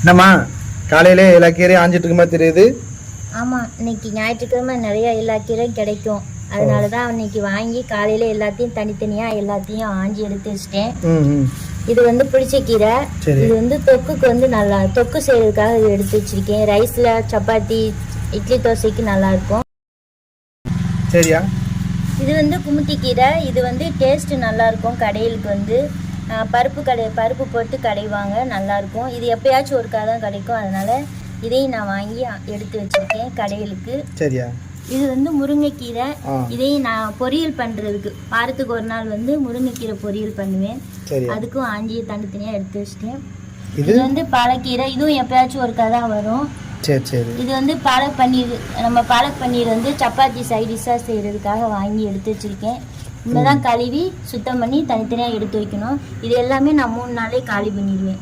என்னம்மா காலையிலே எல்லா கீரையும் ஆஞ்சிட்டு இருக்குமா தெரியுது? ஆமாம், இன்னைக்கு ஞாயிற்றுக்கிழமை நிறைய எல்லா கீரையும் கிடைக்கும். அதனால தான் இன்னைக்கு வாங்கி காலையில் எல்லாத்தையும் தனித்தனியாக எல்லாத்தையும் ஆஞ்சி எடுத்து வச்சிட்டேன். இது வந்து புளிச்ச கீரை. இது வந்து தொக்குக்கு வந்து நல்லா தொக்கு செய்யறதுக்காக இது எடுத்து வச்சிருக்கேன். ரைஸில் சப்பாத்தி இட்லி தோசைக்கு நல்லா இருக்கும். சரியா? இது வந்து குமுத்தி கீரை. இது வந்து டேஸ்ட் நல்லா இருக்கும். கடையிலுக்கு வந்து பருப்பு போட்டு கடைவாங்க, நல்லாயிருக்கும். இது எப்பயாச்சும் ஒருக்கா தான் கிடைக்கும். அதனால இதையும் நான் வாங்கி எடுத்து வச்சிருக்கேன் கடையிலுக்கு. சரியா? இது வந்து முருங்கைக்கீரை. இதையும் நான் பொரியல் பண்ணுறதுக்கு வாரத்துக்கு ஒரு நாள் வந்து முருங்கைக்கீரை பொரியல் பண்ணுவேன். அதுக்கும் ஆஞ்சி தனித்தனியாக எடுத்து வச்சிட்டேன். இது வந்து பாலக்கீரை. இதுவும் எப்பயாச்சும் ஒருக்கா தான் வரும். இது வந்து பாலக் பன்னீர். நம்ம பாலக் பன்னீர் வந்து சப்பாத்தி சைடிஷாக செய்கிறதுக்காக வாங்கி எடுத்து வச்சுருக்கேன். இங்கே தான் கழுவி சுத்தம் பண்ணி தனித்தனியாக எடுத்து வைக்கணும். இது எல்லாமே நான் 3 நாளே காலி பண்ணிடுவேன்.